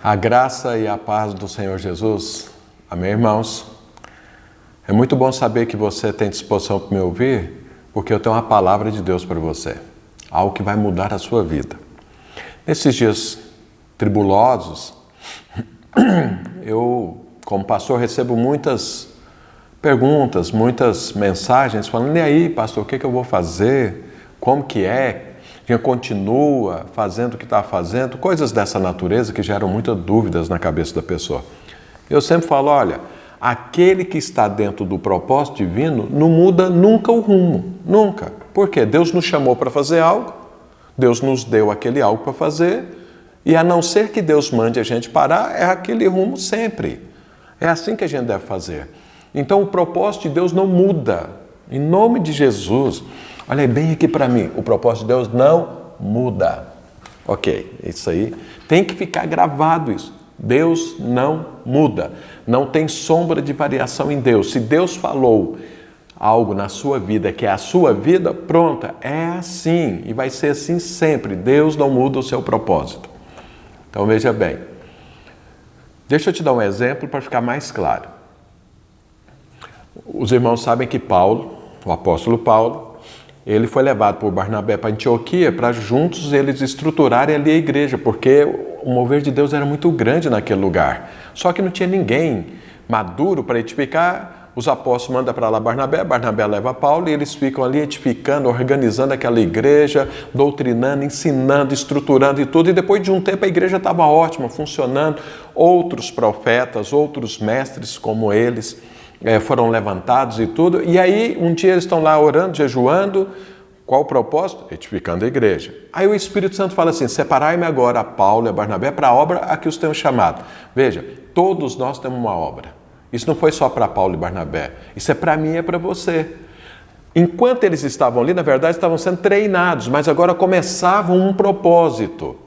A graça e a paz do Senhor Jesus. Amém, irmãos? É muito bom saber que você tem disposição para me ouvir, porque eu tenho uma palavra de Deus para você. Algo que vai mudar a sua vida. Nesses dias tribulosos, eu, como pastor, recebo muitas perguntas, muitas mensagens falando: e aí, pastor, o que eu vou fazer? Como que é? Quem continua fazendo o que está fazendo? Coisas dessa natureza que geram muitas dúvidas na cabeça da pessoa. Eu sempre falo: olha, aquele que está dentro do propósito divino não muda nunca o rumo, nunca. Por quê? Deus nos chamou para fazer algo, Deus nos deu aquele algo para fazer, e a não ser que Deus mande a gente parar, é aquele rumo sempre. É assim que a gente deve fazer. Então o propósito de Deus não muda. Em nome de Jesus, olha bem aqui para mim, o propósito de Deus não muda. Ok, isso aí tem que ficar gravado isso. Deus não muda, não tem sombra de variação em Deus. Se Deus falou algo na sua vida que é a sua vida, pronta, é assim e vai ser assim sempre. Deus não muda o seu propósito. Então veja bem, deixa eu te dar um exemplo para ficar mais claro. Os irmãos sabem que Paulo, o apóstolo Paulo, ele foi levado por Barnabé para Antioquia para juntos eles estruturarem ali a igreja, porque o mover de Deus era muito grande naquele lugar. Só que não tinha ninguém maduro para edificar. Os apóstolos mandam para lá Barnabé, Barnabé leva Paulo e eles ficam ali edificando, organizando aquela igreja, doutrinando, ensinando, estruturando e tudo. E depois de um tempo a igreja estava ótima, funcionando. Outros profetas, outros mestres como eles foram levantados e tudo. E aí um dia eles estão lá orando, jejuando. Qual o propósito? Edificando a igreja. Aí o Espírito Santo fala assim: separai-me agora a Paulo e a Barnabé para a obra a que os tenho chamado. Veja, todos nós temos uma obra. Isso não foi só para Paulo e Barnabé. Isso é para mim e é para você. Enquanto eles estavam ali, na verdade, estavam sendo treinados, mas agora começavam um propósito.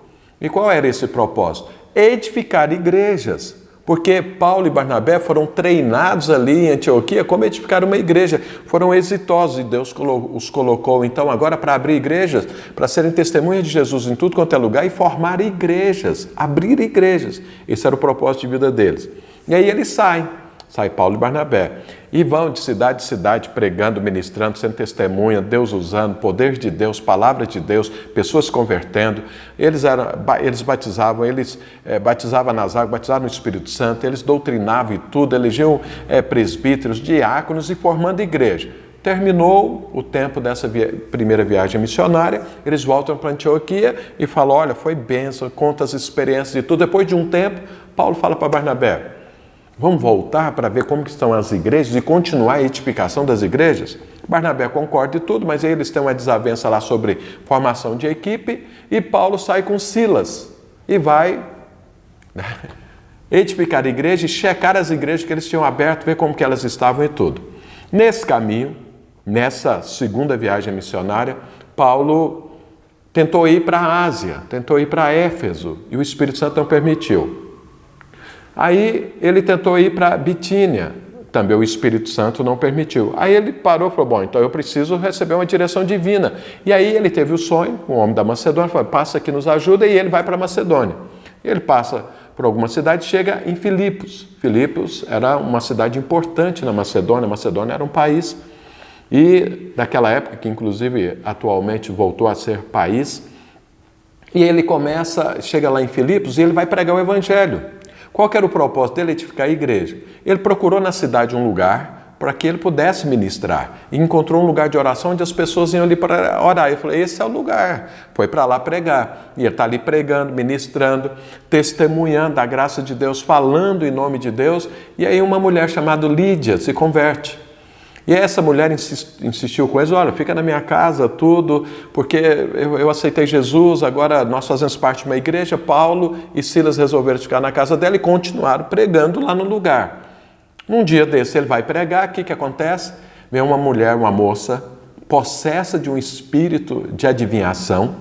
E qual era esse propósito? Edificar igrejas. Porque Paulo e Barnabé foram treinados ali em Antioquia como edificar uma igreja. Foram exitosos e Deus os colocou então agora para abrir igrejas, para serem testemunhas de Jesus em tudo quanto é lugar e formar igrejas, abrir igrejas. Esse era o propósito de vida deles. E aí eles saem Paulo e Barnabé, e vão de cidade pregando, ministrando, sendo testemunha, Deus usando, poder de Deus, palavra de Deus, pessoas se convertendo. Eles batizavam, batizavam nas águas, batizavam no Espírito Santo, eles doutrinavam e tudo, elegiam presbíteros, diáconos e formando igreja. Terminou o tempo dessa primeira viagem missionária, eles voltam para Antioquia e falam: olha, foi bênção, conta as experiências e tudo. Depois de um tempo, Paulo fala para Barnabé: vamos voltar para ver como que estão as igrejas e continuar a edificação das igrejas? Barnabé concorda e tudo, mas aí eles têm uma desavença lá sobre formação de equipe e Paulo sai com Silas e vai edificar a igreja e checar as igrejas que eles tinham aberto, ver como que elas estavam e tudo. Nesse caminho, nessa segunda viagem missionária, Paulo tentou ir para a Ásia, tentou ir para Éfeso e o Espírito Santo não permitiu. Aí ele tentou ir para Bitínia, também o Espírito Santo não permitiu. Aí ele parou e falou: bom, então eu preciso receber uma direção divina. E aí ele teve o sonho, o homem da Macedônia, falou: passa aqui, nos ajuda, e ele vai para a Macedônia. Ele passa por alguma cidade, chega em Filipos. Filipos era uma cidade importante na Macedônia, a Macedônia era um país, e daquela época, que inclusive atualmente voltou a ser país, e ele chega lá em Filipos e ele vai pregar o evangelho. Qual que era o propósito dele? Edificar a igreja. Ele procurou na cidade um lugar para que ele pudesse ministrar. E encontrou um lugar de oração onde as pessoas iam ali para orar. Eu falei: esse é o lugar. Foi para lá pregar. E ele está ali pregando, ministrando, testemunhando a graça de Deus, falando em nome de Deus. E aí uma mulher chamada Lídia se converte. E essa mulher insistiu com eles: olha, fica na minha casa, tudo, porque eu aceitei Jesus, agora nós fazemos parte de uma igreja. Paulo e Silas resolveram ficar na casa dela e continuaram pregando lá no lugar. Um dia desse ele vai pregar, o que acontece? Vem uma mulher, uma moça, possessa de um espírito de adivinhação,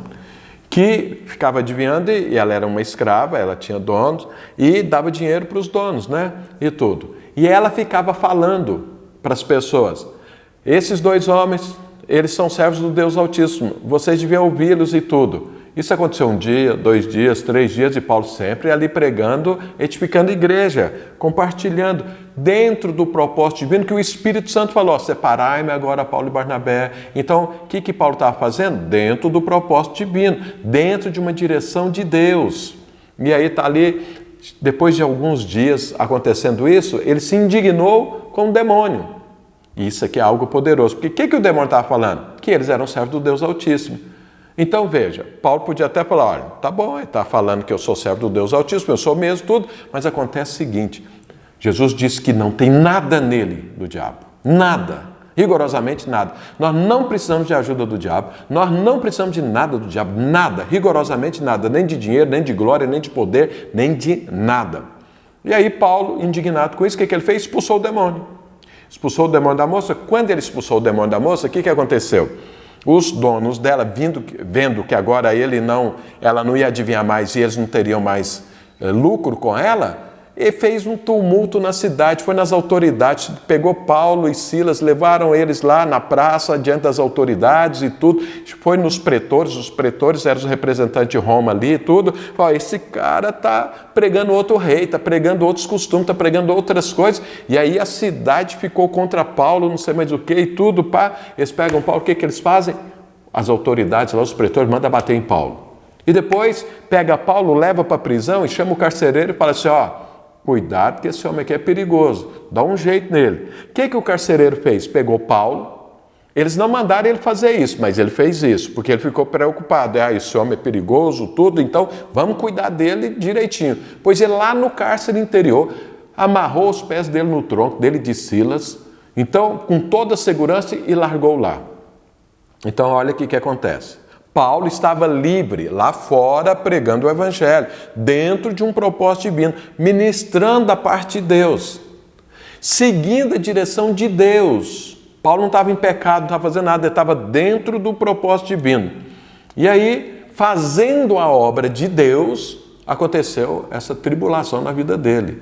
que ficava adivinhando, e ela era uma escrava, ela tinha donos, e dava dinheiro para os donos, né? E tudo. E ela ficava falando para as pessoas: esses dois homens, eles são servos do Deus Altíssimo, vocês deviam ouvi-los e tudo. Isso aconteceu 1 dia, 2 dias, 3 dias, e Paulo sempre ali pregando, edificando a igreja, compartilhando, dentro do propósito divino que o Espírito Santo falou: separai-me agora Paulo e Barnabé. Então, o que Paulo estava fazendo? Dentro do propósito divino, dentro de uma direção de Deus. E aí está ali, depois de alguns dias acontecendo isso, ele se indignou com o demônio. Isso aqui é algo poderoso, porque o que o demônio estava falando? Que eles eram servos do Deus Altíssimo. Então veja, Paulo podia até falar: olha, tá bom, ele está falando que eu sou servo do Deus Altíssimo, eu sou mesmo tudo, mas acontece o seguinte: Jesus disse que não tem nada nele do diabo, nada, rigorosamente nada. Nós não precisamos de ajuda do diabo, nós não precisamos de nada do diabo, nada, rigorosamente nada, nem de dinheiro, nem de glória, nem de poder, nem de nada. E aí Paulo, indignado com isso, o que ele fez? Expulsou o demônio. Expulsou o demônio da moça. Quando ele expulsou o demônio da moça, o que aconteceu? Os donos dela, vendo que agora ela não ia adivinhar mais e eles não teriam mais lucro com ela, e fez um tumulto na cidade, foi nas autoridades, pegou Paulo e Silas, levaram eles lá na praça, diante das autoridades e tudo, foi nos pretores, os pretores eram os representantes de Roma ali e tudo, falou: esse cara está pregando outro rei, está pregando outros costumes, está pregando outras coisas, e aí a cidade ficou contra Paulo, não sei mais o que e tudo, pá. Eles pegam Paulo, o que eles fazem? As autoridades lá, os pretores, mandam bater em Paulo. E depois pega Paulo, leva para a prisão e chama o carcereiro e fala assim: ó, cuidado que esse homem aqui é perigoso, dá um jeito nele. O que o carcereiro fez? Pegou Paulo, eles não mandaram ele fazer isso, mas ele fez isso, porque ele ficou preocupado. Esse homem é perigoso, tudo, então vamos cuidar dele direitinho. Pois ele lá no cárcere interior, amarrou os pés dele no tronco, dele de Silas, então com toda a segurança, e largou lá. Então olha o que acontece. Paulo estava livre, lá fora, pregando o Evangelho, dentro de um propósito divino, ministrando a parte de Deus, seguindo a direção de Deus. Paulo não estava em pecado, não estava fazendo nada, ele estava dentro do propósito divino. E aí, fazendo a obra de Deus, aconteceu essa tribulação na vida dele.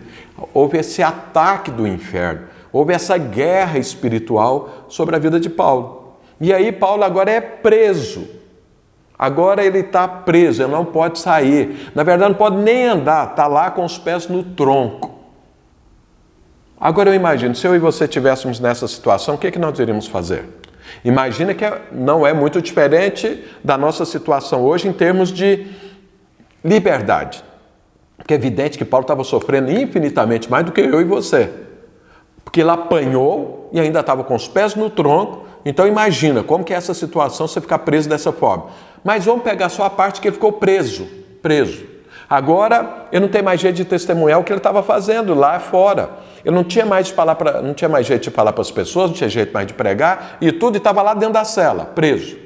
Houve esse ataque do inferno, houve essa guerra espiritual sobre a vida de Paulo. E aí, Paulo agora é preso. Agora ele está preso, ele não pode sair. Na verdade, não pode nem andar, está lá com os pés no tronco. Agora eu imagino, se eu e você estivéssemos nessa situação, o que nós iríamos fazer? Imagina que não é muito diferente da nossa situação hoje em termos de liberdade. Porque é evidente que Paulo estava sofrendo infinitamente mais do que eu e você. Porque ele apanhou e ainda estava com os pés no tronco. Então imagina como que é essa situação, você ficar preso dessa forma. Mas vamos pegar só a parte que ele ficou preso. Agora ele não tem mais jeito de testemunhar o que ele estava fazendo lá fora. Ele não tinha mais jeito de falar para as pessoas, não tinha jeito mais de pregar e tudo, e estava lá dentro da cela, preso.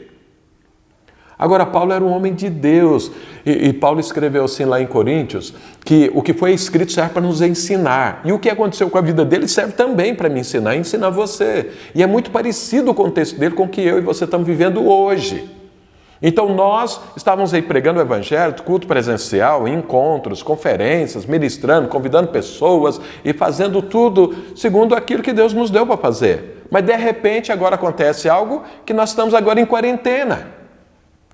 Agora Paulo era um homem de Deus e Paulo escreveu assim lá em Coríntios que o que foi escrito serve para nos ensinar. E o que aconteceu com a vida dele serve também para me ensinar e ensinar você. E é muito parecido o contexto dele com o que eu e você estamos vivendo hoje. Então nós estávamos aí pregando o Evangelho, culto presencial, encontros, conferências, ministrando, convidando pessoas e fazendo tudo segundo aquilo que Deus nos deu para fazer. Mas de repente agora acontece algo que nós estamos agora em quarentena.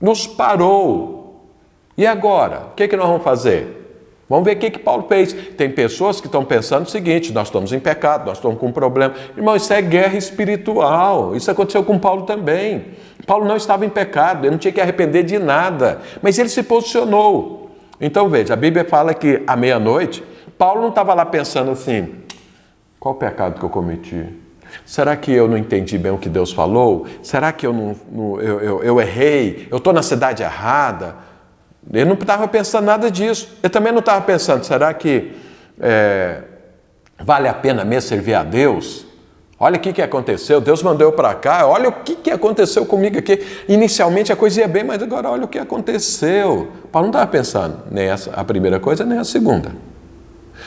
Nos parou. E agora? O que nós vamos fazer? Vamos ver o que Paulo fez. Tem pessoas que estão pensando o seguinte: nós estamos em pecado, nós estamos com um problema. Irmão, isso é guerra espiritual. Isso aconteceu com Paulo também. Paulo não estava em pecado, ele não tinha que arrepender de nada, mas ele se posicionou. Então veja, a Bíblia fala que à meia-noite, Paulo não estava lá pensando assim: qual o pecado que eu cometi? Será que eu não entendi bem o que Deus falou? Será que eu errei? Eu estou na cidade errada? Ele não estava pensando nada disso. Ele também não estava pensando: será que vale a pena mesmo servir a Deus? Olha o que aconteceu, Deus mandou eu para cá, olha o que aconteceu comigo aqui. Inicialmente a coisa ia bem, mas agora olha o que aconteceu. Paulo não estava pensando nem a primeira coisa, nem a segunda.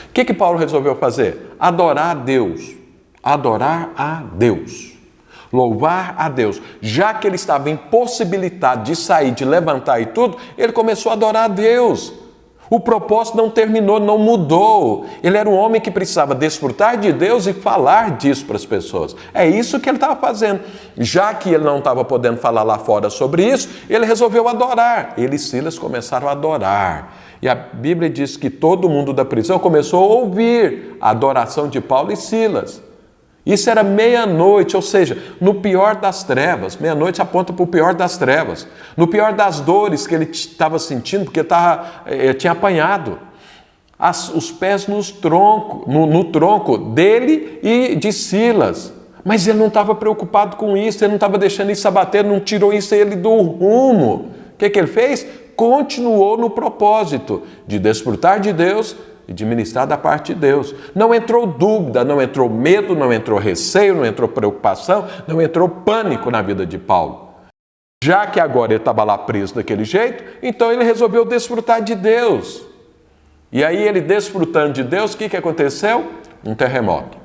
O que Paulo resolveu fazer? Adorar a Deus. Adorar a Deus, louvar a Deus. Já que ele estava impossibilitado de sair, de levantar e tudo, ele começou a adorar a Deus. O propósito não terminou, não mudou. Ele era um homem que precisava desfrutar de Deus e falar disso para as pessoas. É isso que ele estava fazendo. Já que ele não estava podendo falar lá fora sobre isso, ele resolveu adorar. Ele e Silas começaram a adorar. E a Bíblia diz que todo mundo da prisão começou a ouvir a adoração de Paulo e Silas. Isso era meia-noite, ou seja, no pior das trevas. Meia-noite aponta para o pior das trevas. No pior das dores que ele estava sentindo, porque ele tinha apanhado. Os pés no tronco dele e de Silas. Mas ele não estava preocupado com isso, ele não estava deixando isso abater, não tirou isso ele do rumo. O que ele fez? Continuou no propósito de desfrutar de Deus e de ministrar da parte de Deus. Não entrou dúvida, não entrou medo, não entrou receio, não entrou preocupação, não entrou pânico na vida de Paulo. Já que agora ele estava lá preso daquele jeito, então ele resolveu desfrutar de Deus. E aí ele desfrutando de Deus, o que aconteceu? Um terremoto.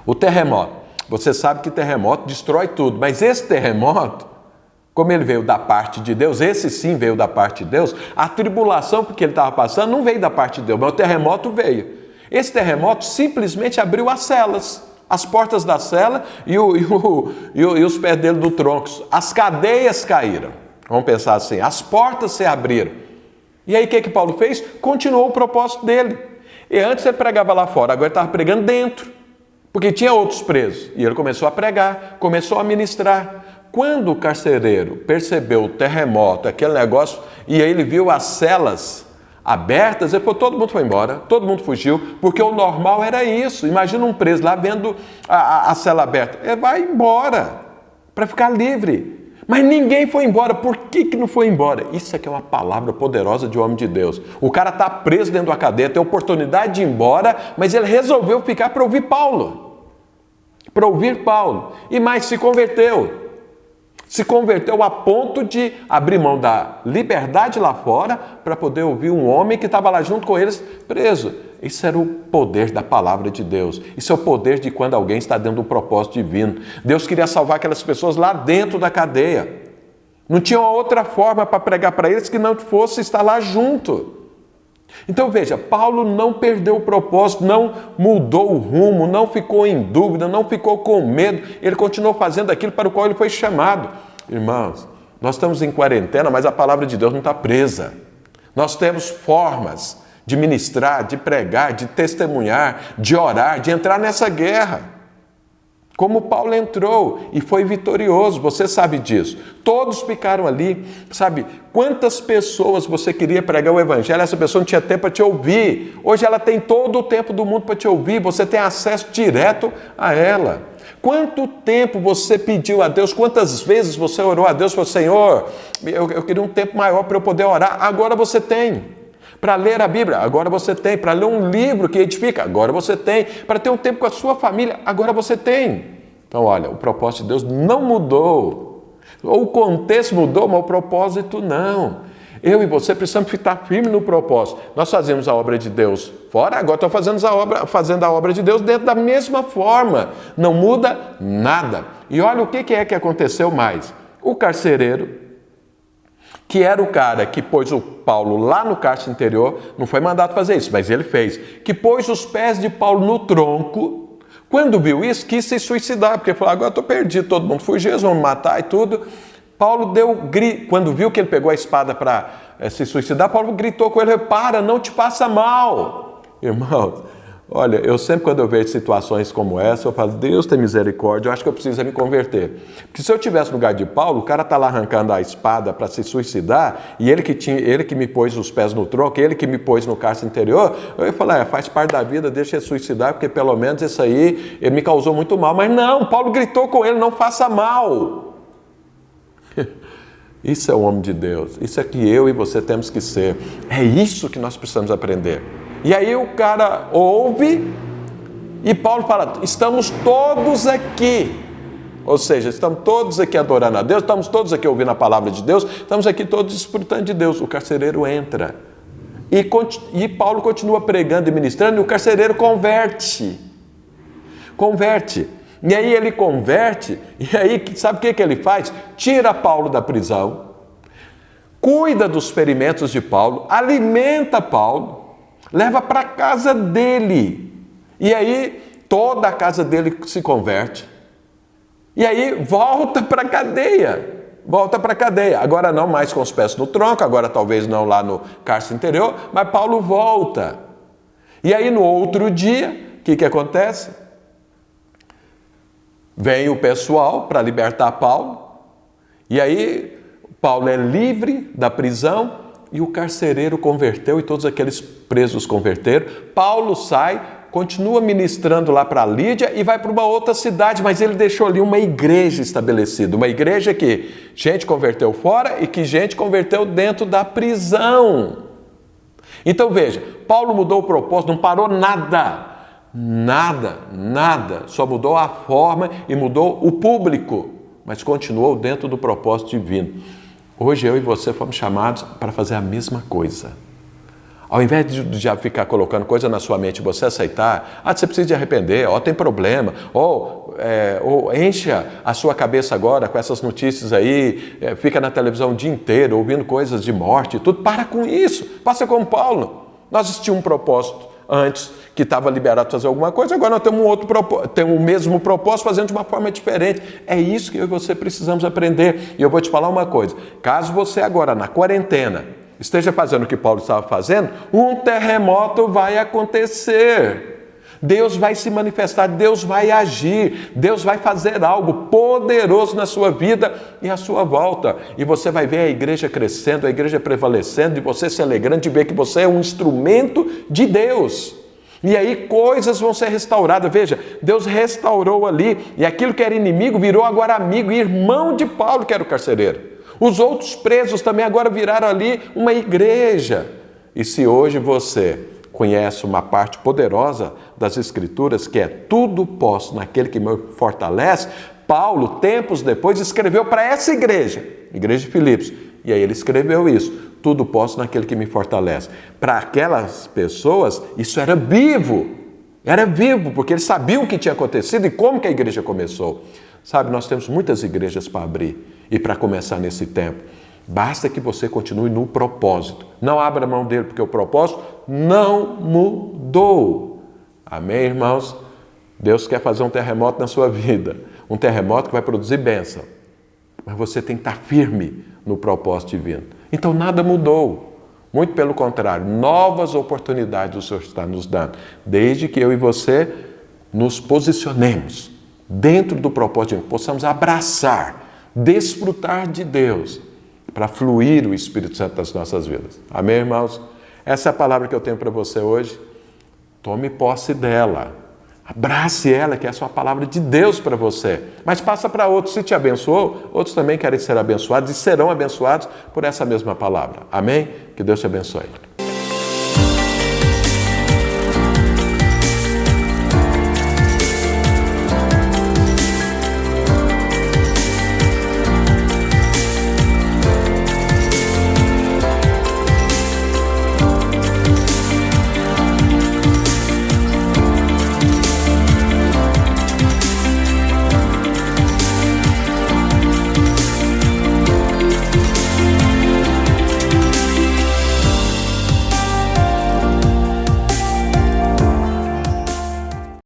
O terremoto, você sabe que terremoto destrói tudo, mas esse terremoto, como ele veio da parte de Deus, esse sim veio da parte de Deus, a tribulação porque ele estava passando não veio da parte de Deus, mas o terremoto veio. Esse terremoto simplesmente abriu as celas, as portas da cela e os pés dele do tronco. As cadeias caíram, vamos pensar assim, as portas se abriram. E aí o que Paulo fez? Continuou o propósito dele. E antes ele pregava lá fora, agora ele estava pregando dentro, porque tinha outros presos. E ele começou a pregar, começou a ministrar. Quando o carcereiro percebeu o terremoto, aquele negócio, e aí ele viu as celas abertas, ele falou, todo mundo foi embora, todo mundo fugiu, porque o normal era isso. Imagina um preso lá vendo a cela aberta. Ele vai embora para ficar livre. Mas ninguém foi embora. Por que não foi embora? Isso aqui é uma palavra poderosa de homem de Deus. O cara está preso dentro da cadeia, tem oportunidade de ir embora, mas ele resolveu ficar para ouvir Paulo. Para ouvir Paulo. E mais, se converteu. Se converteu a ponto de abrir mão da liberdade lá fora para poder ouvir um homem que estava lá junto com eles preso. Isso era o poder da palavra de Deus. Isso é o poder de quando alguém está dentro do propósito divino. Deus queria salvar aquelas pessoas lá dentro da cadeia. Não tinha outra forma para pregar para eles que não fosse estar lá junto. Então veja, Paulo não perdeu o propósito, não mudou o rumo, não ficou em dúvida, não ficou com medo, ele continuou fazendo aquilo para o qual ele foi chamado. Irmãos, nós estamos em quarentena, mas a palavra de Deus não está presa. Nós temos formas de ministrar, de pregar, de testemunhar, de orar, de entrar nessa guerra. Como Paulo entrou e foi vitorioso, você sabe disso. Todos ficaram ali, sabe? Quantas pessoas você queria pregar o evangelho, essa pessoa não tinha tempo para te ouvir. Hoje ela tem todo o tempo do mundo para te ouvir, você tem acesso direto a ela. Quanto tempo você pediu a Deus, quantas vezes você orou a Deus e falou, Senhor, eu queria um tempo maior para eu poder orar, agora você tem. Para ler a Bíblia, agora você tem. Para ler um livro que edifica, agora você tem. Para ter um tempo com a sua família, agora você tem. Então, olha, o propósito de Deus não mudou. O contexto mudou, mas o propósito não. Eu e você precisamos ficar firmes no propósito. Nós fazemos a obra de Deus fora, agora estou fazendo a obra de Deus dentro da mesma forma. Não muda nada. E olha o que é que aconteceu mais. O carcereiro, que era o cara que pôs o Paulo lá no cárcere interior, não foi mandado fazer isso, mas ele fez, que pôs os pés de Paulo no tronco, quando viu isso, quis se suicidar, porque falou, agora estou perdido, todo mundo fugiu, eles vão me matar e tudo. Paulo deu grito, quando viu que ele pegou a espada para se suicidar, Paulo gritou com ele, para, não te passa mal. Irmãos, olha, eu sempre quando eu vejo situações como essa, eu falo, Deus tem misericórdia, eu acho que eu preciso me converter. Porque se eu tivesse no lugar de Paulo, o cara está lá arrancando a espada para se suicidar, e ele que me pôs os pés no tronco, ele que me pôs no cárcere interior, eu ia falar, faz parte da vida, deixa ele suicidar, porque pelo menos isso aí ele me causou muito mal. Mas não, Paulo gritou com ele, não faça mal. Isso é o homem de Deus, isso é que eu e você temos que ser. É isso que nós precisamos aprender. E aí o cara ouve e Paulo fala, estamos todos aqui. Ou seja, estamos todos aqui adorando a Deus, estamos todos aqui ouvindo a palavra de Deus, estamos aqui todos desfrutando de Deus. O carcereiro entra. E Paulo continua pregando e ministrando e o carcereiro converte. E aí ele converte, e aí sabe o que ele faz? Tira Paulo da prisão, cuida dos ferimentos de Paulo, alimenta Paulo, leva para a casa dele. E aí toda a casa dele se converte. E aí volta para a cadeia. Volta para a cadeia. Agora não mais com os pés no tronco, agora talvez não lá no cárcere interior, mas Paulo volta. E aí no outro dia, o que acontece? Vem o pessoal para libertar Paulo. E aí Paulo é livre da prisão e o carcereiro converteu e todos aqueles presos converteram. Paulo sai, continua ministrando lá para Lídia e vai para uma outra cidade, mas ele deixou ali uma igreja estabelecida, uma igreja que gente converteu fora e que gente converteu dentro da prisão. Então veja, Paulo mudou o propósito, não parou nada, só mudou a forma e mudou o público, mas continuou dentro do propósito divino. Hoje eu e você fomos chamados para fazer a mesma coisa. Ao invés de já ficar colocando coisa na sua mente e você aceitar, você precisa de arrepender, tem problema, ou encha a sua cabeça agora com essas notícias aí, fica na televisão o dia inteiro ouvindo coisas de morte e tudo, para com isso, passa como Paulo. Nós tínhamos um propósito antes que estava liberado para fazer alguma coisa, agora nós temos temos o mesmo propósito fazendo de uma forma diferente. É isso que eu e você precisamos aprender. E eu vou te falar uma coisa, caso você agora na quarentena esteja fazendo o que Paulo estava fazendo, um terremoto vai acontecer. Deus vai se manifestar, Deus vai agir, Deus vai fazer algo poderoso na sua vida e à sua volta. E você vai ver a igreja crescendo, a igreja prevalecendo, e você se alegrando de ver que você é um instrumento de Deus. E aí coisas vão ser restauradas. Veja, Deus restaurou ali, e aquilo que era inimigo virou agora amigo e irmão de Paulo, que era o carcereiro. Os outros presos também agora viraram ali uma igreja. E se hoje você conhece uma parte poderosa das Escrituras, que é tudo posso naquele que me fortalece, Paulo, tempos depois, escreveu para essa igreja de Filipos. E aí ele escreveu isso, tudo posso naquele que me fortalece. Para aquelas pessoas, isso era vivo, porque eles sabiam o que tinha acontecido e como que a igreja começou. Sabe, nós temos muitas igrejas para abrir e para começar nesse tempo. Basta que você continue no propósito. Não abra mão dele, porque o propósito não mudou. Amém, irmãos? Deus quer fazer um terremoto na sua vida. Um terremoto que vai produzir bênção. Mas você tem que estar firme no propósito divino. Então nada mudou. Muito pelo contrário, novas oportunidades o Senhor está nos dando. Desde que eu e você nos posicionemos dentro do propósito divino, possamos abraçar, desfrutar de Deus, para fluir o Espírito Santo das nossas vidas. Amém, irmãos? Essa é a palavra que eu tenho para você hoje. Tome posse dela. Abrace ela, que essa é a palavra de Deus para você. Mas passa para outros. Se te abençoou, outros também querem ser abençoados e serão abençoados por essa mesma palavra. Amém? Que Deus te abençoe.